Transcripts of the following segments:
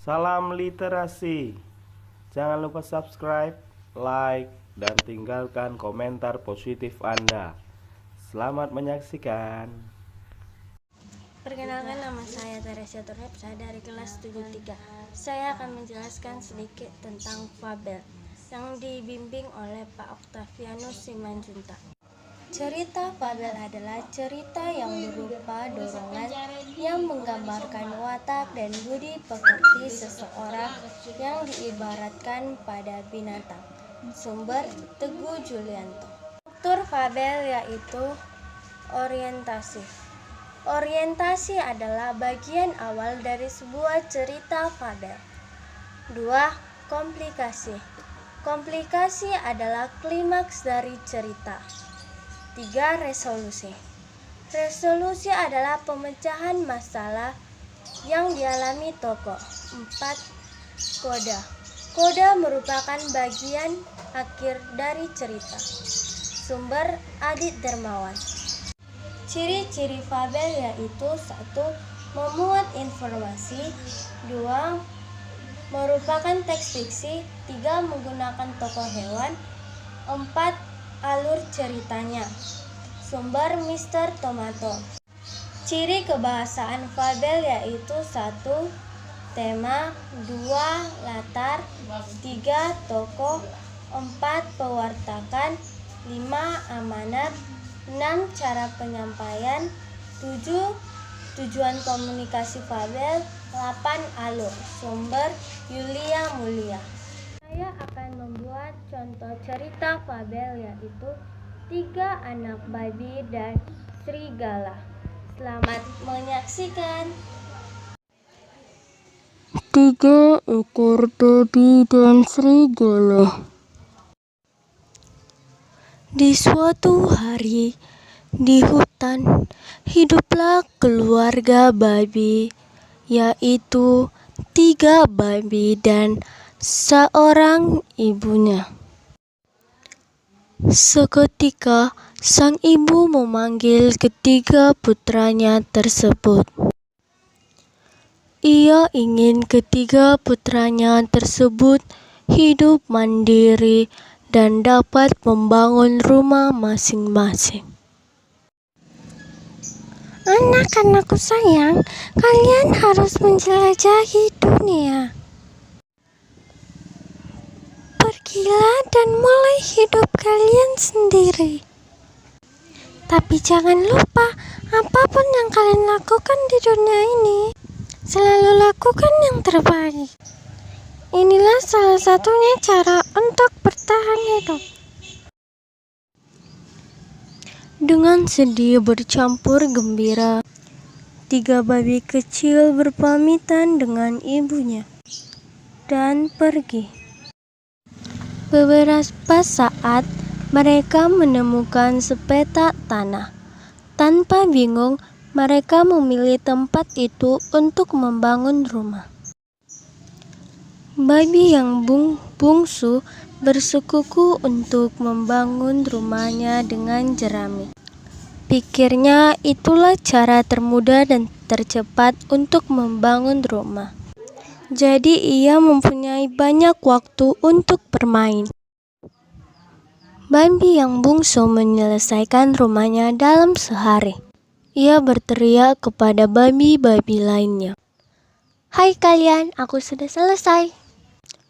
Salam literasi. Jangan lupa subscribe, like, dan tinggalkan komentar positif Anda. Selamat menyaksikan. Perkenalkan, nama saya Teresia Turhepsa dari kelas 73. Saya akan menjelaskan sedikit tentang fabel yang dibimbing oleh Pak Octavianus Simanjuntak. Cerita fabel adalah cerita yang berupa dorongan yang menggambarkan watak dan budi pekerti seseorang yang diibaratkan pada binatang. Sumber Teguh Julianto. Struktur fabel yaitu orientasi. Orientasi adalah bagian awal dari sebuah cerita fabel. 2. Komplikasi. Komplikasi adalah klimaks dari cerita. 3. Resolusi. Resolusi adalah pemecahan masalah yang dialami tokoh. 4. Koda. Koda merupakan bagian akhir dari cerita. Sumber Adit Dermawan. Ciri-ciri fabel yaitu 1. Memuat informasi. 2. Merupakan teks fiksi. 3. Menggunakan tokoh hewan. 4. Alur ceritanya. Sumber Mr. Tomato. Ciri kebahasaan fabel yaitu 1. Tema. 2. Latar. 3. Tokoh. 4. Pewartakan. 5. Amanat. 6. Cara penyampaian. 7. Tujuan komunikasi fabel. 8. Alur. Sumber Yulia Mulia. Saya akan membuat contoh cerita fabel yaitu 3 Anak Babi dan Serigala. Selamat menyaksikan. 3 ekor babi dan serigala. Di suatu hari di hutan hiduplah keluarga babi, yaitu 3 babi dan seorang ibunya. Seketika sang ibu memanggil ketiga putranya tersebut. Ia ingin ketiga putranya tersebut hidup mandiri dan dapat membangun rumah masing-masing. Anak-anakku sayang, kalian harus menjelajahi dunia. Pergilah dan mulai hidup kalian sendiri. Tapi jangan lupa, apapun yang kalian lakukan di dunia ini, selalu lakukan yang terbaik. Inilah salah satunya cara untuk bertahan hidup. Dengan sedih bercampur gembira, 3 babi kecil berpamitan dengan ibunya dan pergi. Beberapa saat mereka menemukan sepetak tanah. Tanpa bingung, mereka memilih tempat itu untuk membangun rumah. Babi yang bungsu bersekuku untuk membangun rumahnya dengan jerami. Pikirnya itulah cara termudah dan tercepat untuk membangun rumah. Jadi ia mempunyai banyak waktu untuk bermain. Babi yang bungsu menyelesaikan rumahnya dalam sehari. Ia berteriak kepada babi-babi lainnya, "Hai kalian, aku sudah selesai."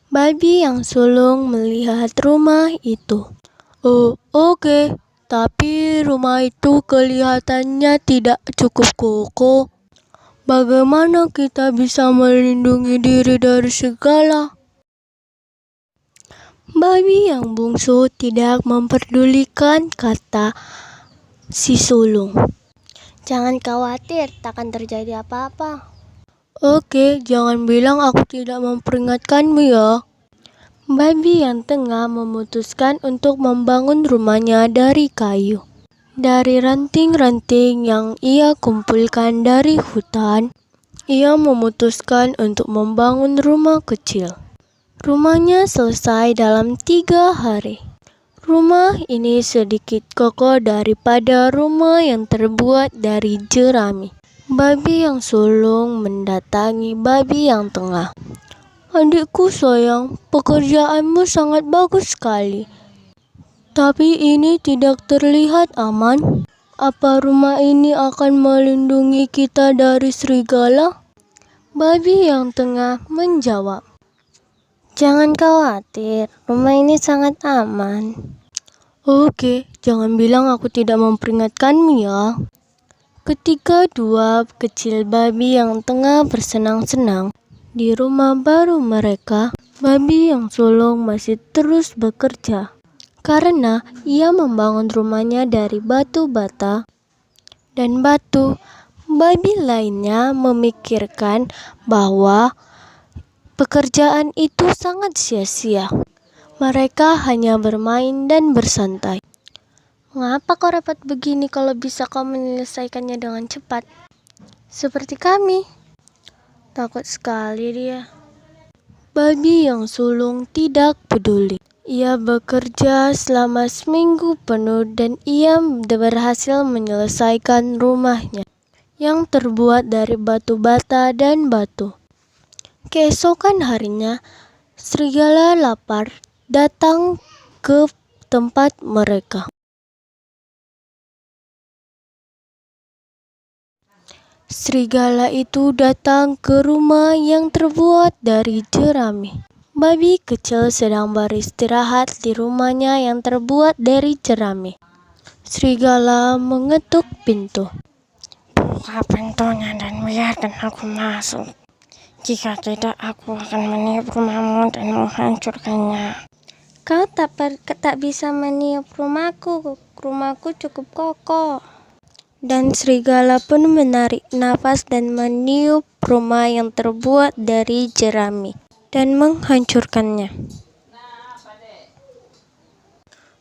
Babi yang sulung melihat rumah itu. "Oh, oke, tapi rumah itu kelihatannya tidak cukup kokoh. Bagaimana kita bisa melindungi diri dari segala?" Babi yang bungsu tidak memperdulikan kata si sulung. Jangan khawatir, takkan terjadi apa-apa. "Oke, jangan bilang aku tidak memperingatkanmu ya." Babi yang tengah memutuskan untuk membangun rumahnya dari kayu. Dari ranting-ranting yang ia kumpulkan dari hutan, ia memutuskan untuk membangun rumah kecil. Rumahnya selesai dalam 3 hari. Rumah ini sedikit kokoh daripada rumah yang terbuat dari jerami. Babi yang sulung mendatangi babi yang tengah. Adikku sayang, pekerjaanmu sangat bagus sekali. Tapi ini tidak terlihat aman. Apa rumah ini akan melindungi kita dari serigala? Babi yang tengah menjawab, Jangan khawatir, rumah ini sangat aman. Oke, jangan bilang aku tidak memperingatkanmu ya. Ketika dua kecil babi yang tengah bersenang-senang di rumah baru mereka, babi yang sulung masih terus bekerja. Karena ia membangun rumahnya dari batu bata dan batu, babi lainnya memikirkan bahwa pekerjaan itu sangat sia-sia. Mereka hanya bermain dan bersantai. Mengapa kau repot begini kalau bisa kau menyelesaikannya dengan cepat? Seperti kami. Takut sekali dia. Babi yang sulung tidak peduli. Ia bekerja selama seminggu penuh dan ia berhasil menyelesaikan rumahnya yang terbuat dari batu bata dan batu. Keesokan harinya, serigala lapar datang ke tempat mereka. Serigala itu datang ke rumah yang terbuat dari jerami. Babi kecil sedang beristirahat di rumahnya yang terbuat dari jerami. Serigala mengetuk pintu. Buka pintunya dan biarkan aku masuk. Jika tidak, aku akan meniup rumahmu dan menghancurkannya. Kau tak bisa meniup rumahku. Rumahku cukup kokoh. Dan serigala pun menarik nafas dan meniup rumah yang terbuat dari jerami dan menghancurkannya.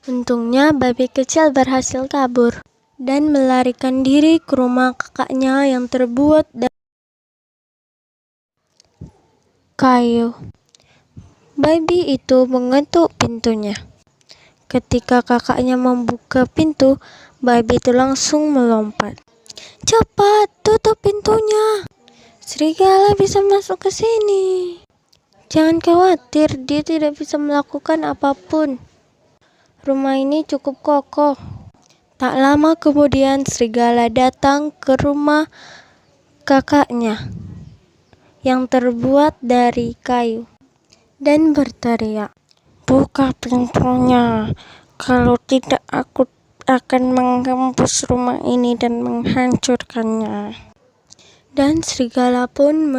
Untungnya babi kecil berhasil kabur dan melarikan diri ke rumah kakaknya yang terbuat dari kayu. Babi itu mengetuk pintunya. Ketika kakaknya membuka pintu, babi itu langsung melompat. Cepat, tutup pintunya. Serigala bisa masuk ke sini. Jangan khawatir, dia tidak bisa melakukan apapun. Rumah ini cukup kokoh. Tak lama kemudian serigala datang ke rumah kakaknya yang terbuat dari kayu dan berteriak, Buka pintunya. Kalau tidak, aku akan menghembus rumah ini dan menghancurkannya. Dan serigala pun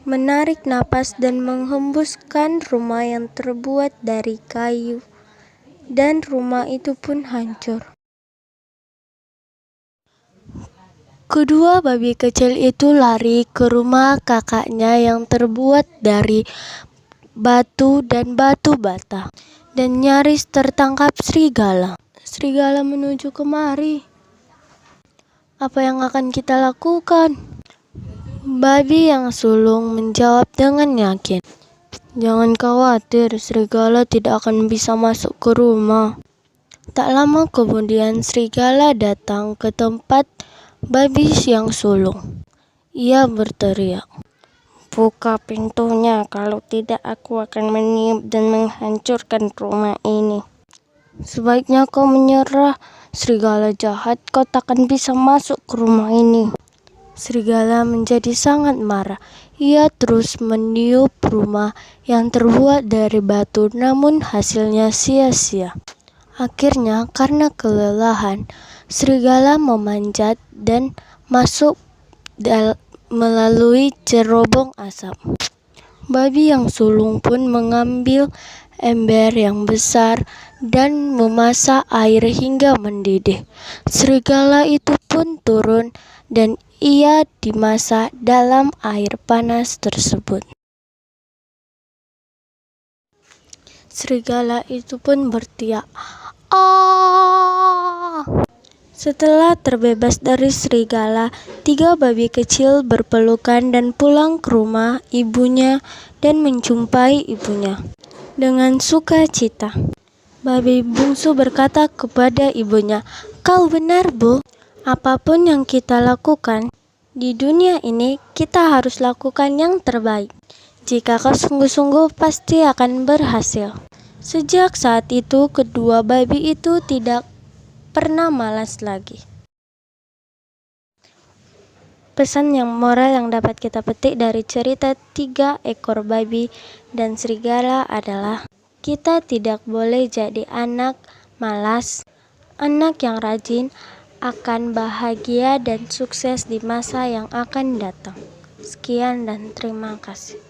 menarik napas dan menghembuskan rumah yang terbuat dari kayu. Dan rumah itu pun hancur. Kedua babi kecil itu lari ke rumah kakaknya yang terbuat dari batu dan batu bata dan nyaris tertangkap serigala. Serigala menuju kemari. Apa yang akan kita lakukan? Babi yang sulung menjawab dengan yakin. Jangan khawatir, serigala tidak akan bisa masuk ke rumah. Tak lama kemudian serigala datang ke tempat babi yang sulung. Ia berteriak, Buka pintunya, kalau tidak aku akan meniup dan menghancurkan rumah ini. Sebaiknya kau menyerah, serigala jahat, kau takkan bisa masuk ke rumah ini. Serigala menjadi sangat marah. Ia terus meniup rumah yang terbuat dari batu, namun hasilnya sia-sia. Akhirnya, karena kelelahan, serigala memanjat dan masuk melalui cerobong asap. Babi yang sulung pun mengambil ember yang besar dan memasak air hingga mendidih. Serigala itu pun turun dan ia dimasak dalam air panas tersebut. Serigala itu pun berteriak, "Ah!" Setelah terbebas dari serigala, 3 babi kecil berpelukan dan pulang ke rumah ibunya dan menjumpai ibunya dengan sukacita. Babi bungsu berkata kepada ibunya, "Kau benar, Bu. Apapun yang kita lakukan di dunia ini, kita harus lakukan yang terbaik. Jika kau sungguh-sungguh, pasti akan berhasil. Sejak saat itu, kedua babi itu tidak pernah malas lagi. Pesan yang moral yang dapat kita petik dari cerita 3 ekor babi dan serigala adalah kita tidak boleh jadi anak malas. Anak yang rajin akan bahagia dan sukses di masa yang akan datang. Sekian dan terima kasih.